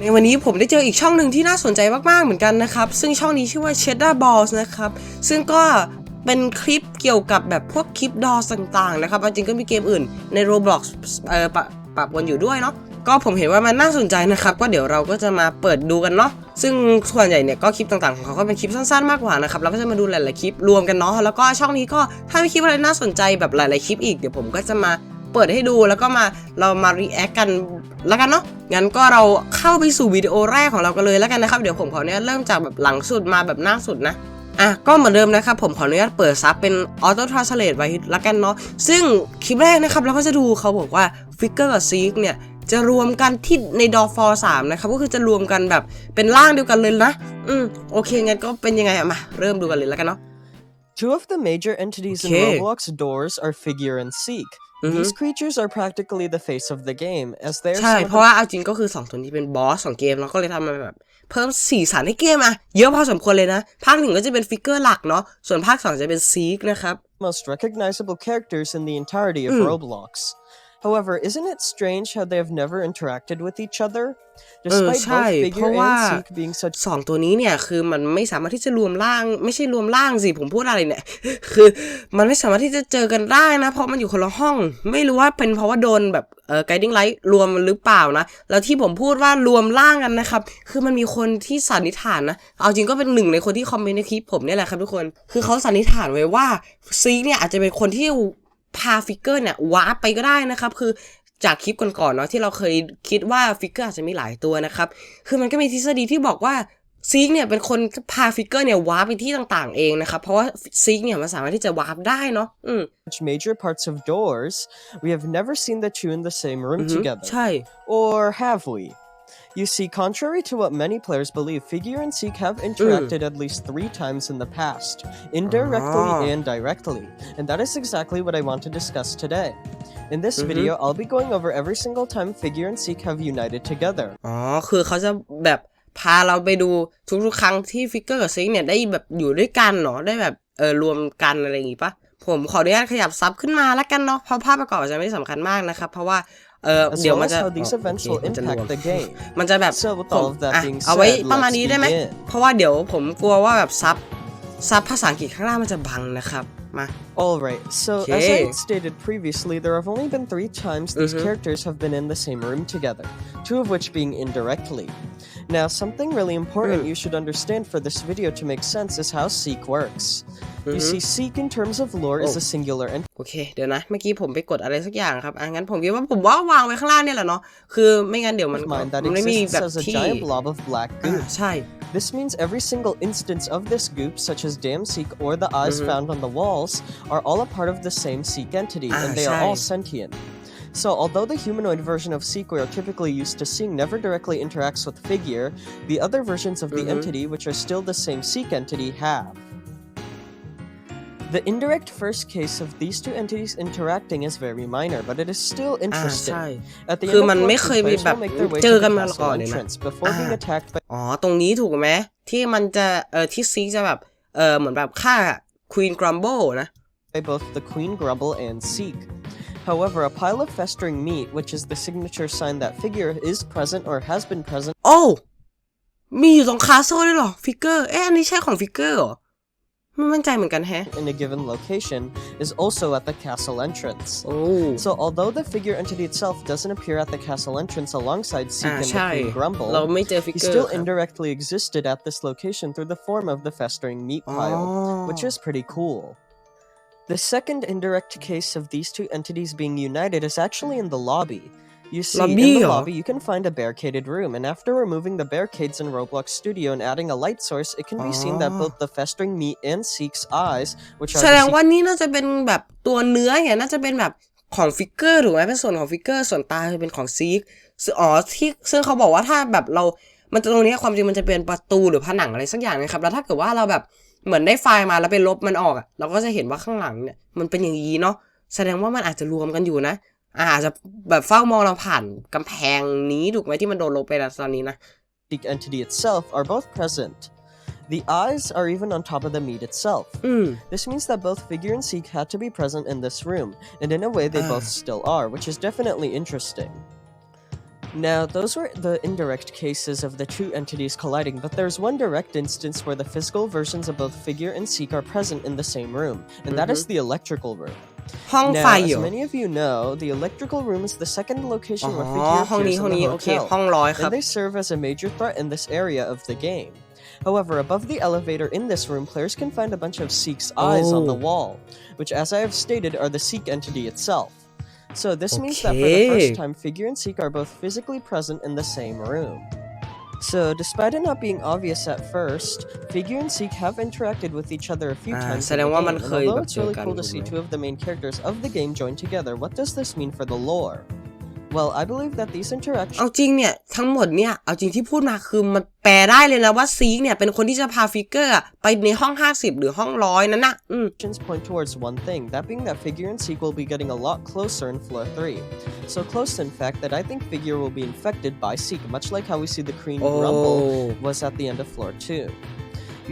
ในวันนี้ผมได้เจออีกช่องหนึ่งที่น่าสนใจมากๆเหมือนกันนะครับซึ่งช่องนี้ชื่อว่า Cheddar Balls นะครับซึ่งก็เป็นคลิปเกี่ยวกับแบบพวกคลิปดอต่างๆนะครับจริงก็มีเกมอื่นใน Roblox ปะปนอยู่ด้วยเนาะก็ผมเห็นว่ามันน่าสนใจนะครับก็เดี๋ยวเราก็จะมาเปิดดูกันเนาะซึ่งส่วนใหญ่เนี่ยก็คลิปต่างๆของเขาก็เป็นคลิปสั้นๆมากกว่านะครับเราก็จะมาดูหลายๆคลิปรวมกันเนาะแล้วก็ช่องนี้ก็ถ้ามีคลิปอะไรน่าสนใจแบบหลายๆคลิปอีกเดี๋ยวผมก็จะมาเปิดให้ดูแล้วก็เรามา react กันแล้วกันเนาะงั้นก็เราเข้าไปสู่วิดีโอแรกของเรากันเลยแล้วกันนะครับเดี๋ยวผมขออนุญาตเริ่มจากแบบหลังสุดมาแบบหน้าสุดนะก็เหมือนเดิมนะครับผมขออนุญาตเปิดซับเป็น Auto Translate ไว้แล้วกันเนาะซึ่งคลิปแรกนะครับเราก็จะดูเขาบอกว่าฟิกเกอร์กับซีกเนี่ยจะรวมกันที่ในดอฟอร์3นะครับก็คือจะรวมกันแบบเป็นร่างเดียวกันเลยนะโอเคงั้นก็เป็นยังไงมาเริ่มดูกันเลยแล้วกันเนาะ Two of the major entities in Roblox doors are Figure and Seek. These creatures are practically the face of the game, as they are. ใช่เพราะว่าเอาจริงก็คือ2ตัวนี้เป็นบอสของเกมแล้วก็เลยทำมาแบบเพิ่มสีสันให้เกมเยอะพอสมควรเลยนะภาค1ก็จะเป็นฟิกเกอร์หลักเนาะส่วนภาค2จะเป็นซีกนะครับ Most recognizable characters in the entirety of Roblox.However, isn't it strange how they have never interacted with each other? Despite both Figure and Seek being such 2ตัวนี้เนี่ยคือมันไม่สามารถที่จะรวมร่างไม่ใช่รวมร่างสิผมพูดอะไรเนี่ย คือมันไม่สามารถที่จะเจอกันได้นะเพราะมันอยู่คนละห้องไม่รู้ว่าเป็นเพราะว่าโดนแบบguiding light รวมหรือเปล่านะแล้วที่ผมพูดว่ารวมร่างกันนะครับคือมันมีคนที่สันนิษฐานนะเอาจริงก็เป็นหนึ่งในคนที่คอมเมนต์ในคลิปผมเนี่ยแหละครับทุกคนคือเขาสันนิษฐานไว้ว่าซีเนี่ยอาจจะเป็นคนที่พาฟิกเกอร์เนี่ยวาร์ปไปก็ได้นะครับคือจากคลิปก่อนๆเนาะที่เราเคยคิดว่าฟิกเกอร์อาจจะมีหลายตัวนะครับคือมันก็มีทฤษฎีที่บอกว่าซีกเนี่ยเป็นคนพาฟิกเกอร์เนี่ยวาร์ปไปที่ต่างๆเองนะครับเพราะว่าซีกเนี่ยมันสามารถที่จะวาร์ปได้เนาะmajor parts of doors we have never seen the two in the same room together ใช่ or have we?You see, contrary to what many players believe, Figure and Seek have interacted at least 3 times in the past, indirectly and directly, and that is exactly what I want to discuss today. In this video, I'll be going over every single time Figure and Seek have united together. คือเขาจะแบบพาเราไปดูทุกๆครั้งที่ Figure กับ Seek เนี่ยได้แบบอยู่ด้วยกันเนาะได้แบบรวมกันอะไรอย่างงี้ปะผมขออนุญาตขยับซับขึ้นมาแล้วกันเนาะเพราะภาพประกอบจะไม่สำคัญมากนะครับเพราะว่าเดี๋ยวมันจะมันจะแบบเอาไว้ประมาณนี้ได้ไหมเพราะว่าเดี๋ยวผมกลัวว่าแบบซับภาษาอังกฤษข้างล่างมันจะบังนะครับมา Alright, so as I stated previously, there have only been 3 times these characters have been in the same room together, 2 of which being indirectly. Now, something really important you should understand for this video to make sense is how Seek works.You see, Seek in terms of lore is a singular entity. โอเคเดี๋ยวนะเมื่อกี้ผมไปกดอะไรสักอย่างครับงั้นผมคิดว่าผมวางไว้ข้างล่างเนี่ยแหละเนาะคือไม่งั้นเดี๋ยวมันไม่มีแบบที่ใช่ This means every single instance of this goop, such as Damn Seek or the eyes found on the walls, are all a part of the same Seek entity, and they are all sentient.So, although the humanoid version of Seek we are typically used to seeing never directly interacts with Figure, the other versions of the entity, which are still the same Seek entity, have. The indirect first case of these 2 entities interacting is very minor, but it is still interesting. At the end of the players will make their way to the castle entrance before being attacked by ตรงนี้ถูกไหมที่มันจะที่ซีกจะแบบเหมือนแบบฆ่า Queen Grumble นะ by both the Queen Grumble and Seek.However, a pile of festering meat, which is the signature sign that Figure is present or has been present มีอยู่ตรงคาสเซิลด้วยเหรอฟิกเกอร์อันนี้ใช่ของฟิกเกอร์เหรอไม่มั่นใจเหมือนกันแฮะ in a given location is also at the castle entrance. So, although the Figure entity itself doesn't appear at the castle entrance alongside Seek and the Queen Grumble, he still indirectly existed at this location through the form of the festering meat pile, which is pretty cool.The second indirect case of these 2 entities being united is actually in the lobby. You see, in the lobby you can find a barricaded room, and after removing the barricades in Roblox Studio and adding a light source, it can be seen that both the festering meat and Seek's eyes, which are แสดงว่านี่น่าจะเป็นแบบตัวเนื้อเนี่ยน่าจะเป็นแบบของฟิกเกอร์ถูกไหมเป็นส่วนของฟิกเกอร์ส่วนตาจะเป็นของซีกที่ซึ่งเขาบอกว่าถ้าแบบมันจะตรงนี้ความจริงมันจะเป็นประตูหรือผนังอะไรสักอย่างนะครับแล้วถ้าเกิดว่าเราแบบเหมือนได้ไฟล์มาแล้วไปลบมันออกเราก็จะเห็นว่าข้างหลังเนี่ยมันเป็นอย่างนี้เนาะแสดงว่ามันอาจจะรวมกันอยู่นะอาจจะแบบเฝ้ามองเราผ่านกำแพงนี้ถูกไหมที่มันโดนลบไปตอนนี้นะ The entity itself are both present. The eyes are even on top of the meat itself. This means that both Figure and Seek had to be present in this room, and in a way they both still are, which is definitely interesting. Now, those were the indirect cases of the two entities colliding, but there's one direct instance where the physical versions of both figure and seek are present in the same room, and that is the electrical room. ห้องไฟ Now, as many of you know, the electrical room is the second location where figure ห้อง appears นี้ in ห้อง the นี้โอเค hotel, ห้องร้อยครับ and they serve as a major threat in this area of the game. However, above the elevator in this room, players can find a bunch of Seek's eyes on the wall, which, as I have stated, are the Seek entity itself. So this means that for the first time, figure and Seek are both physically present in the same room. So, despite it not being obvious at first, figure and Seek have interacted with each other a few times in the game, and although it's really cool to see two of the main characters of the game join together, what does this mean for the lore? Well, I believe that these interactions เอาจริงเนี่ยทั้งหมดเนี่ยเอาจริงที่พูดมาคือมันแปลได้เลยนะว่าซีกเนี่ยเป็นคนที่จะพาฟิกเกอร์ไปในห้อง50หรือห้อง100นั่นน่ะpoint towards one thing, that being that figure and Seek will be getting a lot closer in floor 3. So close in fact that I think figure will be infected by Seek, much like how we see the Queen Grumble was at the end of floor 2.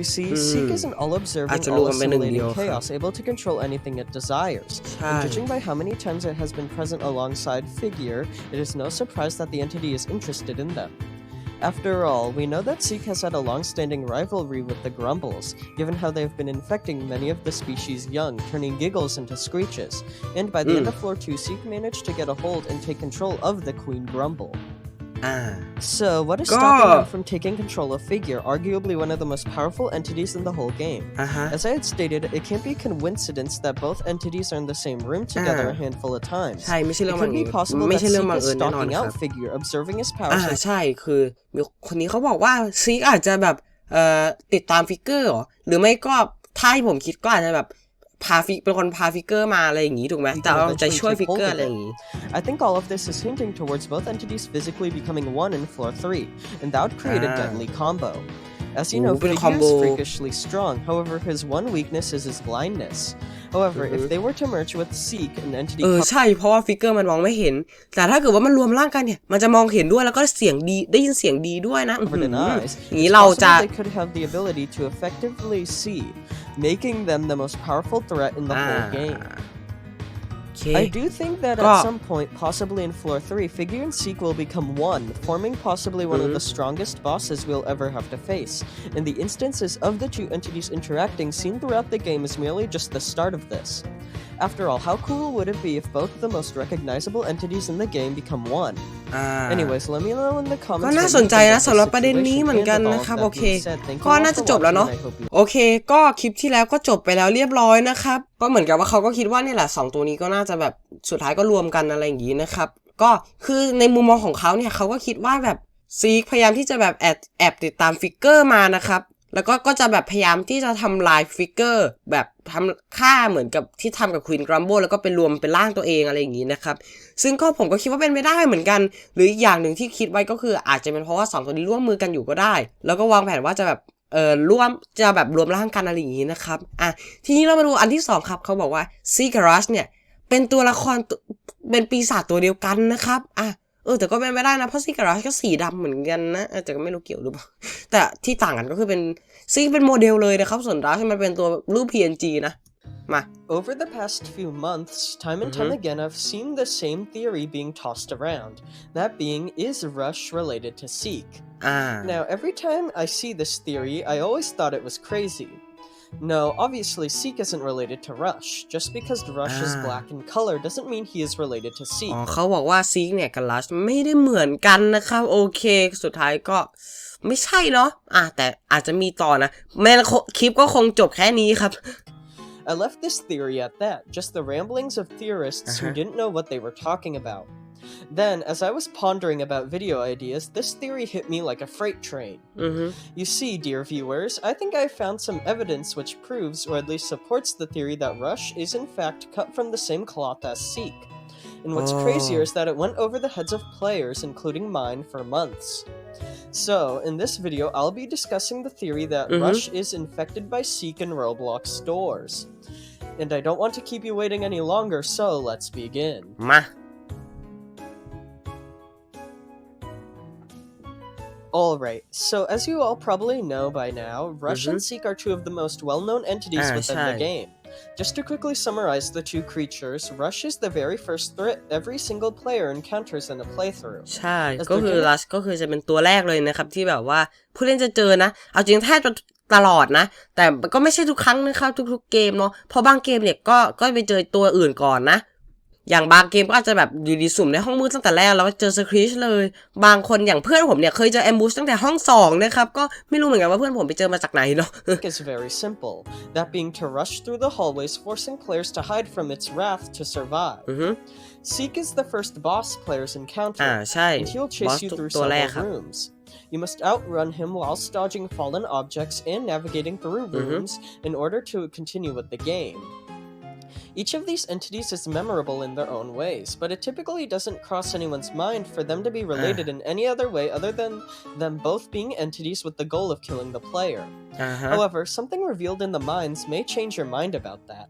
You see, Seek is an all-observing, all-assimilating chaos, able to control anything it desires. And judging by how many times it has been present alongside Figure, it is no surprise that the entity is interested in them. After all, we know that Seek has had a long-standing rivalry with the Grumbles, given how they have been infecting many of the species' young, turning giggles into screeches. And by the end of floor 2, Seek managed to get a hold and take control of the Queen Grumble. So, what is stopping them from taking control of Figure, arguably one of the most powerful entities in the whole game? As I had stated, it can't be a coincidence that both entities are in the same room together a handful of times. It could be possible that Seek is stalking out Figure, observing his powers. ใช่คือคนนี้เขาบอกว่าซีกอาจจะแบบติดตามฟิกเกอร์หรือไม่ก็ถ้าให้ผมคิดก็อาจจะแบบเป็นคนพาฟิกเกอร์มาอะไรอย่างงี้ถูกไหมแต่เราจะช่วยฟิกเกอร์อะไรอย่างงี้ I think all of this is hinting towards both entities physically becoming one in floor 3, and that would create a deadly combo. As you know, Figure is freakishly strong, however his one weakness is his blindness. However, if they were to merge with Seek, an entity ใช่เพราะว่าฟิกเกอร์มันมองไม่เห็นแต่ถ้าเกิดว่ามันรวมร่างกันเนี่ยมันจะมองเห็นด้วยแล้วก็เสียงดีได้ยินเสียงดีด้วยนะอย่างนี้เราจะ they could have the ability to effectively see, making them the most powerful threat in the whole game. I do think that at some point, possibly in floor 3, Figure and Seek will become one, forming possibly one of the strongest bosses we'll ever have to face. And the instances of the two entities interacting seen throughout the game is merely just the start of this. After all, how cool would it be if both the most recognizable entities in the game become one? Anyways, let me know in the comments. ก็น่าสนใจนะสำหรับประเด็นนี้เหมือนกันนะครับโอเคก็น่าจะจบแล้วเนาะโอเคก็คลิปที่แล้วก็จบไปแล้วเรียบร้อยนะครับก็เหมือนกับว่าเขาก็คิดว่าเนี่ยแหละ2ตัวนี้ก็น่าจะแบบสุดท้ายก็รวมกันอะไรอย่างงี้นะครับก็คือในมุมมองของเขาเนี่ยเขาก็คิดว่าแบบซีกพยายามที่จะแบบแอบติดตามฟิกเกอร์มานะครับแล้วก็จะแบบพยายามที่จะทำลายฟิกเกอร์แบบทำฆ่าเหมือนกับที่ทำกับควีนกรัมโบแล้วก็เป็นรวมเป็นร่างตัวเองอะไรอย่างนี้นะครับซึ่งก็ผมก็คิดว่าเป็นไปได้เหมือนกันหรืออีกอย่างหนึ่งที่คิดไว้ก็คืออาจจะเป็นเพราะว่า2ตัวนี้ร่วมมือกันอยู่ก็ได้แล้วก็วางแผนว่าจะแบบร่วมจะแบบรวมร่างกันอะไรอย่างนี้นะครับทีนี้เรามาดูอันที่2ครับเขาบอกว่าซีกรัชเนี่ยเป็นตัวละครเป็นปีศาจตัวเดียวกันนะครับแต่ก็เป็นไม่ได้นะเพราะซีกรัชก็สีดำเหมือนกันนะแต่ก็ไม่รู้เกี่ยวหรือเปล่าแต่ที่ต่างกันก็คือเป็นซีกเป็นโมเดลเลยนะครับส่วนรัชมันเป็นตัวรูป PNG นะมา Over the past few months, time and time again, I've seen the same theory being tossed around. That being, is Rush related to Seek? Now, every time I see this theory, I always thought it was crazy. No, obviously Seek isn't related to Rush. Just because Rush is black in color doesn't mean he is related to Seek. เขาบอกว่า Seek เนี่ยกับ Rush ไม่ได้เหมือนกันนะครับโอเคสุดท้ายก็ไม่ใช่เนาะแต่อาจจะมีต่อนะแม้คลิปก็คงจบแค่นี้ครับI left this theory at that, just the ramblings of theorists who didn't know what they were talking about. Then, as I was pondering about video ideas, this theory hit me like a freight train. You see, dear viewers, I think I found some evidence which proves, or at least supports the theory that Rush is in fact cut from the same cloth as Seek. And what's crazier is that it went over the heads of players, including mine, for months. So, in this video, I'll be discussing the theory that Rush is infected by Seek in Roblox stores. And I don't want to keep you waiting any longer, so let's begin. Alright, so as you all probably know by now, Rush and Seek are two of the most well-known entities within the game. Just to quickly summarize the two creatures, Rush is the very first threat every single player encounters in a playthrough. ใช่ก็คือ Rush ก็คือจะเป็นตัวแรกเลยนะครับที่แบบว่าผู้เล่นจะเจอนะเอาจริงแทบจะตลอดนะแต่ก็ไม่ใช่ทุกครั้งนะครับทุกๆเกมเนาะเพราะบางเกมเนี่ยก็ไปเจอตัวอื่นก่อนนะอย่างบางเกมก็อาจจะแบบอยู่ดีสุ่มในห้องมืดตั้งแต่แรกแล้วก็เจอสคริชเลยบางคนอย่างเพื่อนผมเนี่ยเคยเจอแอมบูชตั้งแต่ห้อง2นะครับก็ไม่รู้เหมือนกันว่าเพื่อนผมไปเจอมาจากไหนเนาะ It's very simple, that being to rush through the hallways, forcing players to hide from its wrath to survive. Seek is the first boss players encounter, ใช่ and he'll chase you through several rooms. You must outrun him whilst dodging fallen objects and navigating through rooms in order to continue with the game.Each of these entities is memorable in their own ways, but it typically doesn't cross anyone's mind for them to be related in any other way other than them both being entities with the goal of killing the player. However, something revealed in the mines may change your mind about that.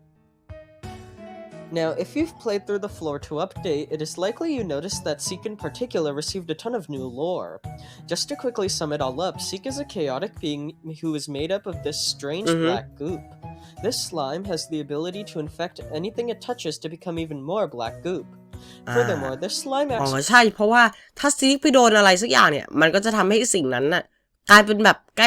Now, if you've played through the floor to update, it is likely you noticed that Seek in particular received a ton of new lore. Just to quickly sum it all up, Seek is a chaotic being who is made up of this strange black goop.This slime has the ability to infect anything it touches to become even more black goop. Furthermore, this slime acts ใช่เพราะว่าถ้าซีกไปโดนอะไรสักอย่างเนี่ยมันก็จะทำให้สิ่งนั้นน่ะกลายเ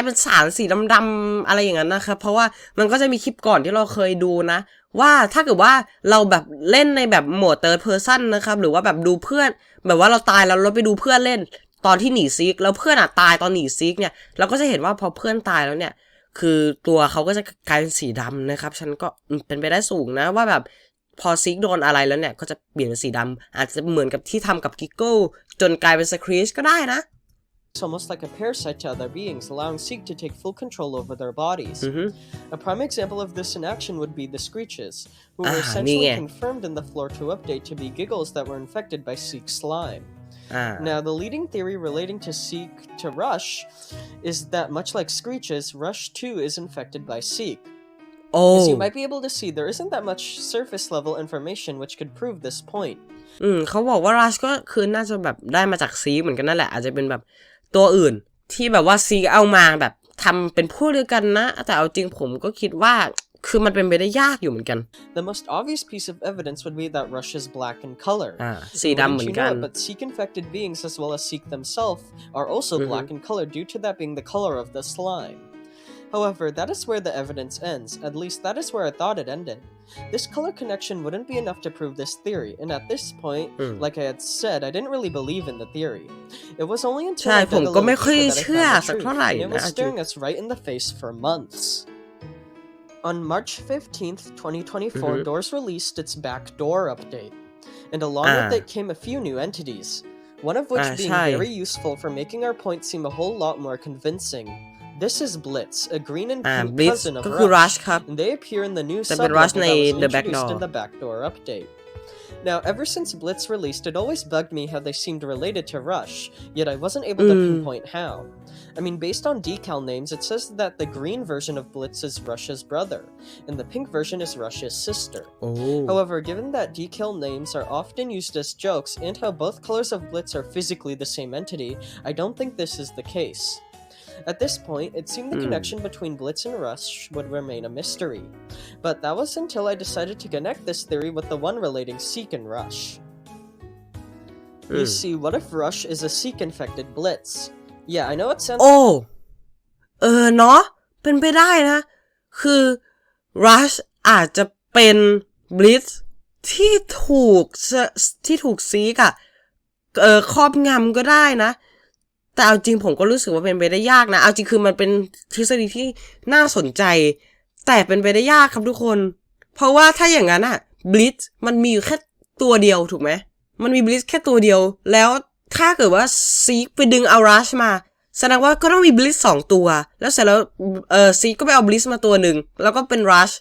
ป็นสารสีดำๆอะไรอย่างนั้นนะครับเพราะว่ามันก็จะมีคลิปก่อนที่เราเคยดูนะว่าถ้าเกิดว่าเราแบบเล่นในแบบโหมด third person นะครับหรือว่าแบบดูเพื่อนแบบว่าเราตายแล้วเราไปดูเพื่อนเล่นตอนที่หนีซีกแล้วเพื่อนตายตอนหนีซีกเนี่ยเราก็จะเห็นว่าพอเพื่อนตายแล้วเนี่ยคือตัวเขาก็จะกลายเป็นสีดำนะครับฉันก็เป็นไปได้สูงนะว่าแบบพอซิกโดนอะไรแล้วเนี่ยก็จะเปลี่ยนเป็นสีดำอาจจะเหมือนกับที่ทำกับกิกเกิลจนกลายเป็นสครีชก็ได้นะ It's almost like a parasite to other beings, allowing Seek to take full control over their bodies. A prime example of this in action would be the Screeches, who were essentially confirmed in the floor to update to be giggles that were infected by Seek's slime.Now, the leading theory relating to Seek to Rush is that much like Screeches, Rush too is infected by Seek. As you might be able to see, there isn't that much surface level information which could prove this point. เขาบอกว่า Rush ก็คือน่าจะแบบได้มาจาก Seek เหมือนกันนั่นแหละอาจจะเป็นแบบตัวอื่นที่แบบว่า Seek เอามาแบบทำเป็นพวกเดียวกันนะแต่เอาจริงผมก็คิดว่าคือมันเป็นไปได้ยากอยู่เหมือนกัน The most obvious piece of evidence would be that Rush is black in color. สีดำเหมือนกัน But Seek infected beings as well as Seek themselves are also black in color due to that being the color of the slime. However, that is where the evidence ends. At least that is where I thought it ended. This color connection wouldn't be enough to prove this theory, and at this point, like I had said, I didn't really believe in the theory. It was only until I dug a little deeper that I found the truth, and it was staring us right in the face for months.On March 15th, 2024, Doors released its Backdoor update, and along with it came a few new entities, one of which being very useful for making our point seem a whole lot more convincing. This is Blitz, a green and pink cousin of Rush, and they appear in the new sublevel that was introduced in the Backdoor update.Now, ever since Blitz released, it always bugged me how they seemed related to Rush, yet I wasn't able to pinpoint how. I mean, based on decal names, it says that the green version of Blitz is Rush's brother, and the pink version is Rush's sister. However, given that decal names are often used as jokes, and how both colors of Blitz are physically the same entity, I don't think this is the case.At this point, it seemed the connection between Blitz and Rush would remain a mystery. But that was until I decided to connect this theory with the one relating Seek and Rush. You see, what if Rush is a Seek-infected Blitz? Yeah, I know it sounds... เนาะเป็นไปได้นะคือ Rush อาจจะเป็น Blitz ที่ถูกSeekครอบงำก็ได้นะแต่เอาจริงผมก็รู้สึกว่าเป็นไปได้ยากนะเอาจริงคือมันเป็นทฤษฎีที่น่าสนใจแต่เป็นไปได้ยากครับทุกคนเพราะว่าถ้าอย่างนั้นBlitz มันมีอยู่แค่ตัวเดียวถูกไหมมันมี Blitz แค่ตัวเดียวแล้วถ้าเกิดว่า Seek ไปดึงเอา Rush มาแสดงว่าก็ต้องมี Blitz 2ตัวแล้วเสร็จแล้วSeek ก็ไปเอา Blitz มาตัวหนึ่งแล้วก็เป็น Rush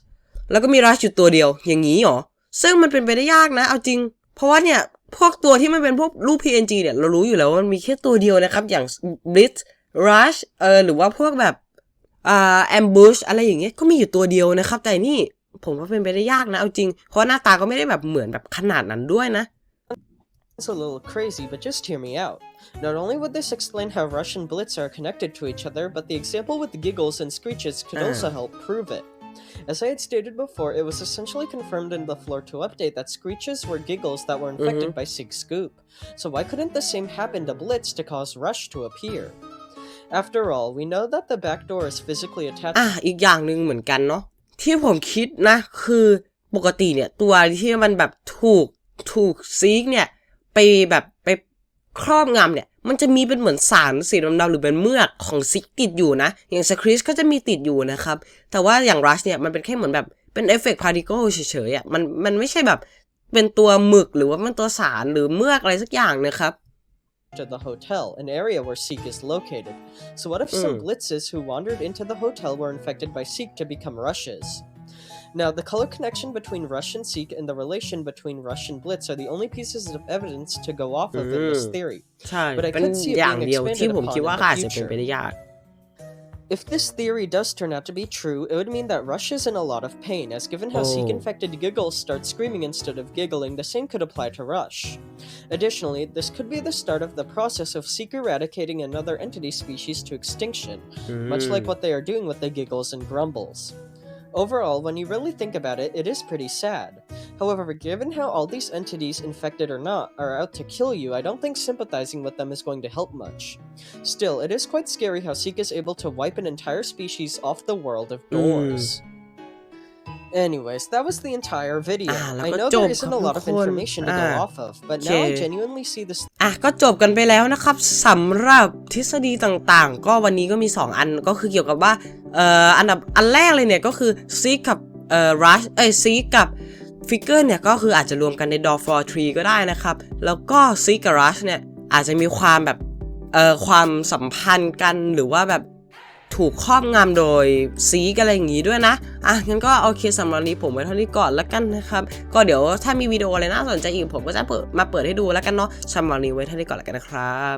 แล้วก็มี Rush อยู่ตัวเดียวอย่างนี้หรอซึ่งมันเป็นไปได้ยากนะเอาจริงเพราะว่าเนี่ยพวกตัวที่มันเป็นพวกรูป PNG เนี่ยเรารู้อยู่แล้วว่ามันมีแค่ตัวเดียวนะครับอย่าง Blitz Rush หรือว่าพวกแบบAmbush อะไรอย่างเงี้ยก็มีอยู่ตัวเดียวนะครับแต่นี่ผมว่าเป็นไปได้ยากนะเอาจริงเพราะหน้าตาก็ไม่ได้แบบเหมือนแบบขนาดนั้นด้วยนะ It's a little crazy, but just hear me out. Not only would this explain how Rush and Blitz are connected to each other, but the example with the giggles and screeches could also help prove it. As I had stated before, it was essentially confirmed in the floor to update that screeches were giggles that were infected by Seek's goop. So why couldn't the same happen to Blitz to cause Rush to appear? After all, we know that the back door is physically attached. อีกอย่างหนึ่งเหมือนกันเนาะที่ผมคิดนะคือปกติเนี่ยตัวที่มันแบบถูกซีกเนี่ยไปครอบงำเนี่ยมันจะมีเป็นเหมือนสารสีดำๆหรือเป็นเมือกของซิกติดอยู่นะอย่างสคริสก็จะมีติดอยู่นะครับแต่ว่าอย่างรัชเนี่ยมันเป็นแค่เหมือนแบบเป็นเอฟเฟกต์พาร์ติเคิลเฉยๆอ่ะมันไม่ใช่แบบเป็นตัวหมึกหรือว่ามันตัวสารหรือเมือกอะไรสักอย่างนะครับ to the hotel, an area where Seek is located. So what if some blitzes who wandered into the hotel were infected by Seek to become rushes? Now, the color connection between Rush and Seek and the relation between Rush and Blitz are the only pieces of evidence to go off of in this theory. But I could see it being expanded upon in the future. If this theory does turn out to be true, it would mean that Rush is in a lot of pain, as given how Seek-infected giggles start screaming instead of giggling, the same could apply to Rush. Additionally, this could be the start of the process of Seek eradicating another entity species to extinction, much like what they are doing with the giggles and grumbles. Overall, when you really think about it, it is pretty sad. However, given how all these entities, infected or not, are out to kill you, I don't think sympathizing with them is going to help much. Still, it is quite scary how Seek is able to wipe an entire species off the world of doors. Anyways, that was the entire video. I know there isn't a lot of information to go off of, but now I genuinely see this. ก็จบกันไปแล้วนะครับสำหรับทฤษฎีต่างๆก็วันนี้ก็มี2อันก็คือเกี่ยวกับว่าอันแรกเลยเนี่ยก็คือซีกับรัชซีกับฟิกเกอร์เนี่ยก็คืออาจจะรวมกันใน door floor tree ก็ได้นะครับแล้วก็ซีกับรัชเนี่ยอาจจะมีความแบบความสัมพันธ์กันหรือว่าแบบถูกครอบงำโดยซีกอะไรอย่างงี้ด้วยนะงั้นก็โอเคสำหรับนี้ผมไว้เท่านี้ก่อนแล้วกันนะครับก็เดี๋ยวถ้ามีวิดีโออะไรน่าสนใจอีกผมก็จะมาเปิดให้ดูแล้วกันเนาะสำหรับนี้ไว้เท่านี้ก่อนแล้วกันนะครับ